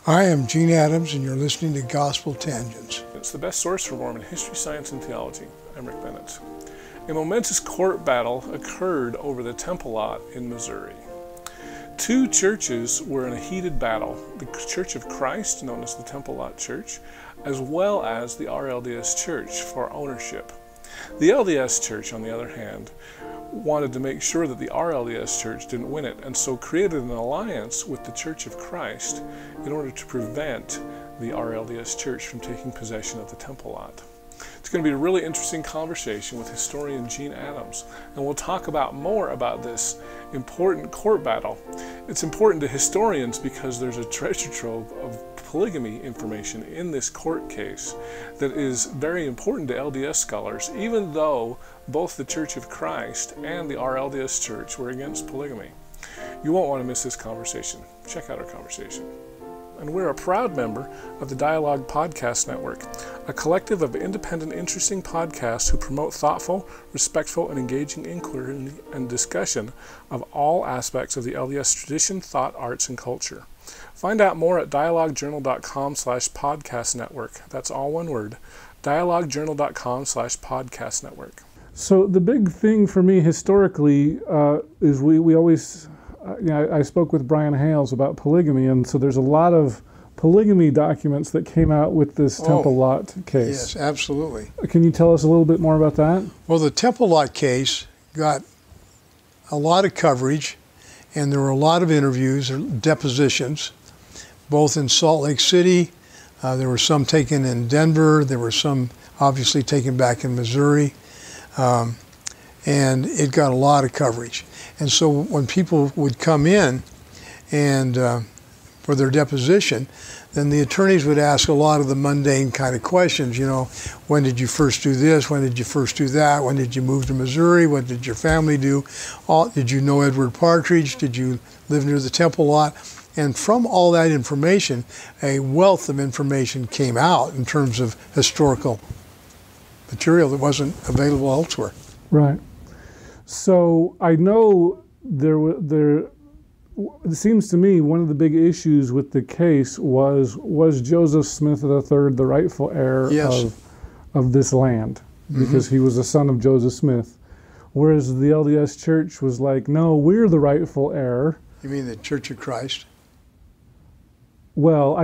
I am Gene Addams, and you're listening to Gospel Tangents. It's the best source for Mormon history, science, and theology. I'm Rick Bennett. A momentous court battle occurred over the Temple lot in Missouri. Two churches were in a heated battle, the Church of Christ, known as the Temple Lot Church, as well as the RLDS Church for ownership. The LDS Church, on the other hand, wanted to make sure that the RLDS Church didn't win it, and so created an alliance with the Church of Christ in order to prevent the RLDS Church from taking possession of the Temple lot. It's going to be a really interesting conversation with historian Gene Addams, and we'll talk more about this important court battle. It's important to historians because there's a treasure trove of polygamy information in this court case that is very important to LDS scholars, even though both the Church of Christ and the RLDS Church were against polygamy. You won't want to miss this conversation. Check out our conversation. And we're a proud member of the Dialogue Podcast Network, a collective of independent, interesting podcasts who promote thoughtful, respectful, and engaging inquiry and discussion of all aspects of the LDS tradition, thought, arts, and culture. Find out more at dialoguejournal.com/podcast network. That's all one word, dialoguejournal.com/podcast network. So the big thing for me historically is we always... I spoke with Brian Hales about polygamy, and so there's a lot of polygamy documents that came out with this Temple Lot case. Yes, absolutely. Can you tell us a little bit more about that? Well, the Temple Lot case got a lot of coverage, and there were a lot of interviews or depositions, both in Salt Lake City. There were some taken in Denver. There were some obviously taken back in Missouri. And it got a lot of coverage. And so when people would come in and for their deposition, then the attorneys would ask a lot of the mundane kind of questions, you know, when did you first do this? When did you first do that? When did you move to Missouri? What did your family do? Did you know Edward Partridge? Did you live near the Temple Lot? And from all that information, a wealth of information came out in terms of historical material that wasn't available elsewhere. Right. So I know it seems to me one of the big issues with the case was Joseph Smith III the rightful heir of this land, because he was the son of Joseph Smith, whereas the LDS Church was like, no, we're the rightful heir. You mean the Church of Christ? Well,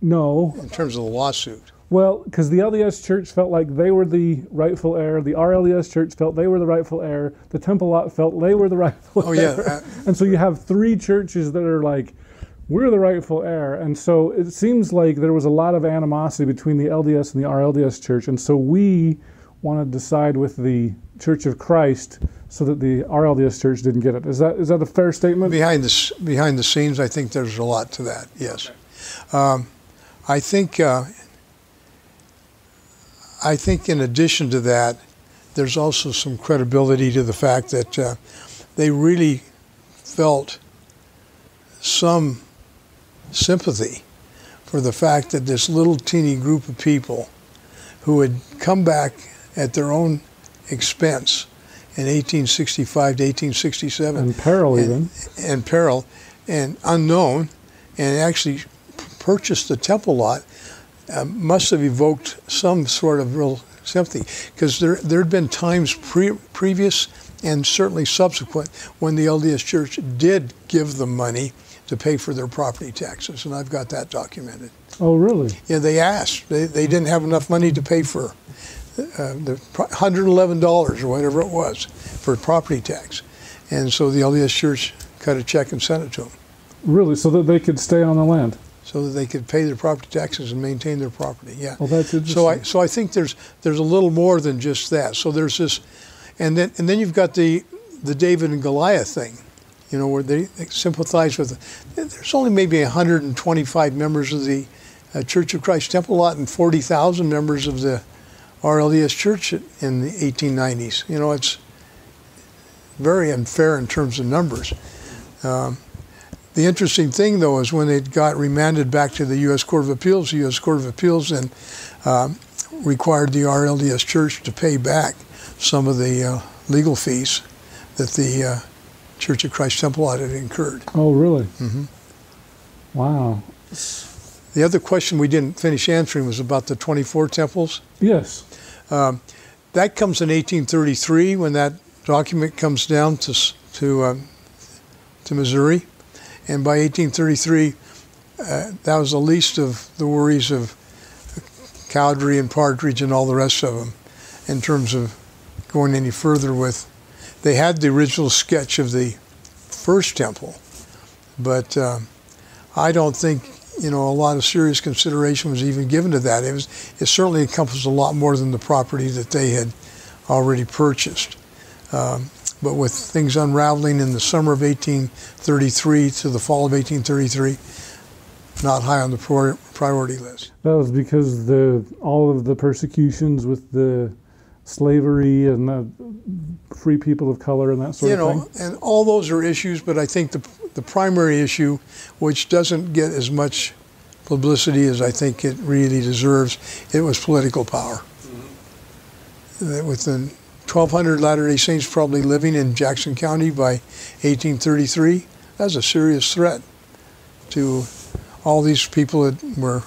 no. In terms of the lawsuit. Well, because the LDS Church felt like they were the rightful heir, the RLDS Church felt they were the rightful heir, the Temple Lot felt they were the rightful heir. Yeah. And so you have three churches that are like, we're the rightful heir. And so it seems like there was a lot of animosity between the LDS and the RLDS Church. And so we wanted to side with the Church of Christ so that the RLDS Church didn't get it. Is that a fair statement? Behind the scenes, I think there's a lot to that, yes. Okay. I think in addition to that, there's also some credibility to the fact that they really felt some sympathy for the fact that this little teeny group of people who had come back at their own expense in 1865 to 1867. And peril even. And peril, and unknown, and actually purchased the Temple Lot, must have evoked some sort of real sympathy, because there had been times previous and certainly subsequent when the LDS Church did give them money to pay for their property taxes, and I've got that documented. Oh, really? Yeah, they asked. They didn't have enough money to pay for the $111 or whatever it was for property tax, and so the LDS Church cut a check and sent it to them. Really? So that they could stay on the land? So that they could pay their property taxes and maintain their property. Yeah. Well, that's interesting. So I think there's a little more than just that. So there's this, and then you've got the David and Goliath thing, you know, where they sympathize with. There's only maybe 125 members of the Church of Christ Temple Lot and 40,000 members of the RLDS Church in the 1890s. You know, it's very unfair in terms of numbers. The interesting thing, though, is when it got remanded back to the U.S. Court of Appeals, the U.S. Court of Appeals then required the RLDS Church to pay back some of the legal fees that the Church of Christ Temple Lot had incurred. Oh, really? Mm-hmm. Wow. The other question we didn't finish answering was about the 24 temples. Yes. That comes in 1833 when that document comes down to Missouri, and by 1833, that was the least of the worries of Cowdery and Partridge and all the rest of them, in terms of going any further with. They had the original sketch of the first temple, but I don't think a lot of serious consideration was even given to that. It certainly encompassed a lot more than the property that they had already purchased. But with things unraveling in the summer of 1833 to the fall of 1833, not high on the priority list. That was because all of the persecutions with the slavery and the free people of color and that sort of thing? And all those are issues, but I think the primary issue, which doesn't get as much publicity as I think it really deserves, it was political power. Mm-hmm. Within 1,200 Latter-day Saints probably living in Jackson County by 1833, that was a serious threat to all these people that were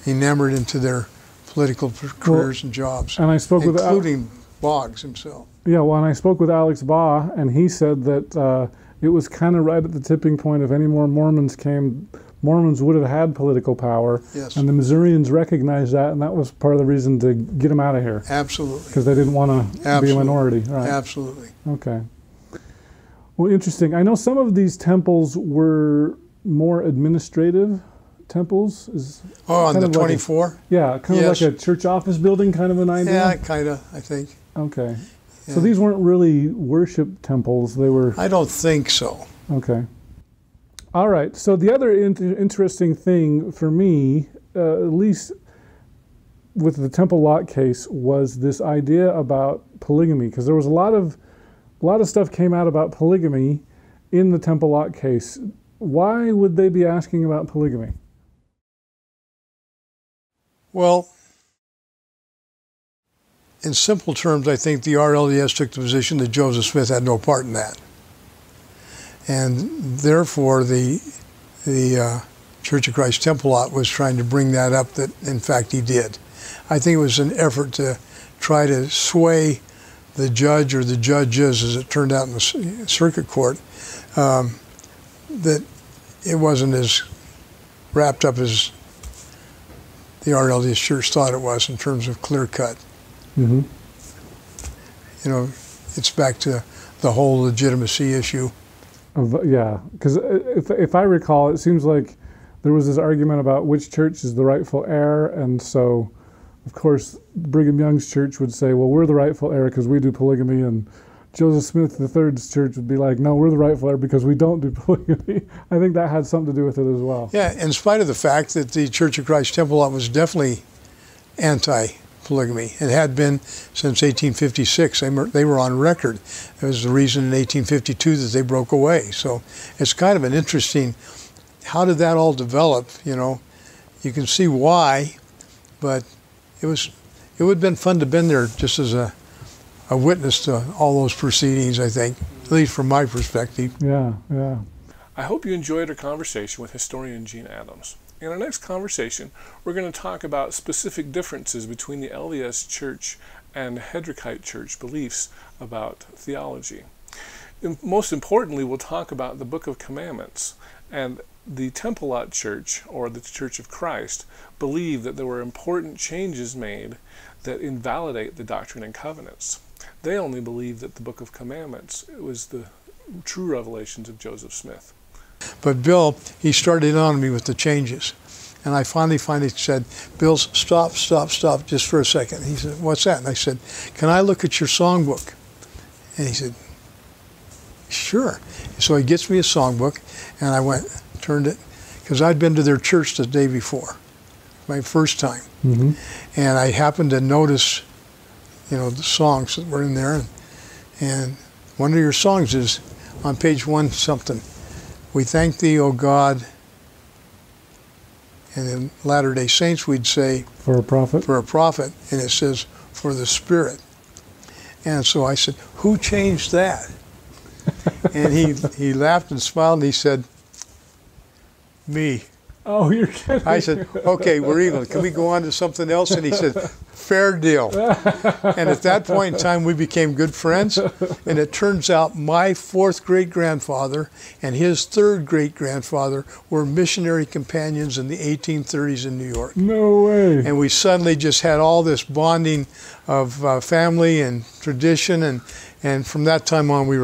enamored into their political careers and jobs, and I spoke including Boggs himself. Yeah, well, and I spoke with Alex Baugh, and he said that it was kind of right at the tipping point. If any more Mormons came, Mormons would have had political power. Yes. And the Missourians recognized that, and that was part of the reason to get them out of here. Absolutely. Because they didn't want to be a minority. Right. Absolutely. Okay. Well, interesting. I know some of these temples were more administrative temples. On the 24? Yeah, kind of like a church office building kind of an idea? Yeah, kind of, I think. Okay. Yeah. So these weren't really worship temples. They were... I don't think so. Okay. All right. So the other interesting thing for me, at least with the Temple Lot case, was this idea about polygamy, because there was a lot of stuff came out about polygamy in the Temple Lot case. Why would they be asking about polygamy? Well, in simple terms, I think the RLDS took the position that Joseph Smith had no part in that. And therefore, the Church of Christ Temple Lot was trying to bring that up, that in fact he did. I think it was an effort to try to sway the judge or the judges, as it turned out in the circuit court, that it wasn't as wrapped up as the RLDS Church thought it was in terms of clear cut. Mm-hmm. It's back to the whole legitimacy issue. Yeah, because if I recall, it seems like there was this argument about which church is the rightful heir, and so, of course, Brigham Young's church would say, well, we're the rightful heir because we do polygamy, and Joseph Smith III's church would be like, no, we're the rightful heir because we don't do polygamy. I think that had something to do with it as well. Yeah, in spite of the fact that the Church of Christ Temple Lot was definitely anti-polygamy. It had been since 1856. They were on record. It was the reason in 1852 that they broke away. So it's kind of an interesting, how did that all develop? You can see why, but it would have been fun to have been there just as a witness to all those proceedings, I think, at least from my perspective. Yeah, yeah. I hope you enjoyed our conversation with historian Gene Addams. In our next conversation, we're going to talk about specific differences between the LDS Church and Hedrickite Church beliefs about theology. Most importantly, we'll talk about the Book of Commandments. And the Temple Lot Church, or the Church of Christ, believe that there were important changes made that invalidate the Doctrine and Covenants. They only believe that the Book of Commandments was the true revelations of Joseph Smith. But Bill, he started on me with the changes. And I finally said, Bill, stop just for a second. He said, what's that? And I said, can I look at your songbook? And he said, sure. So he gets me a songbook, and I turned it, because I'd been to their church the day before, my first time. Mm-hmm. And I happened to notice, the songs that were in there. And one of your songs is on page 1 something. We thank thee, O God. And in Latter-day Saints, we'd say, for a prophet. For a prophet. And it says, for the Spirit. And so I said, who changed that? And he laughed and smiled, and he said, me. Oh, you're kidding. I said, okay, we're even. Can we go on to something else? And he said, fair deal. And at that point in time, we became good friends. And it turns out my fourth great-grandfather and his third great-grandfather were missionary companions in the 1830s in New York. No way. And we suddenly just had all this bonding of family and tradition. And from that time on, we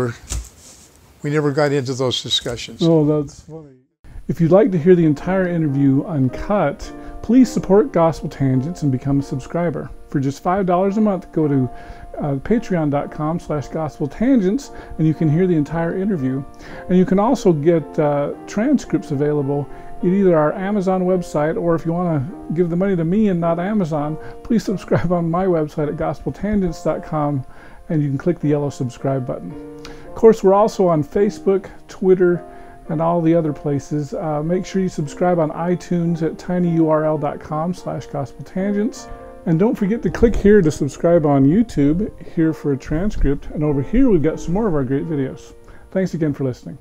never got into those discussions. Oh, that's funny. If you'd like to hear the entire interview uncut, please support Gospel Tangents and become a subscriber. For just $5 a month, go to patreon.com/gospeltangents and you can hear the entire interview. And you can also get transcripts available at either our Amazon website, or if you want to give the money to me and not Amazon, please subscribe on my website at gospeltangents.com and you can click the yellow subscribe button. Of course, we're also on Facebook, Twitter, and all the other places. Make sure you subscribe on iTunes at tinyurl.com/gospeltangents. And don't forget to click here to subscribe on YouTube, here for a transcript, and over here we've got some more of our great videos. Thanks again for listening.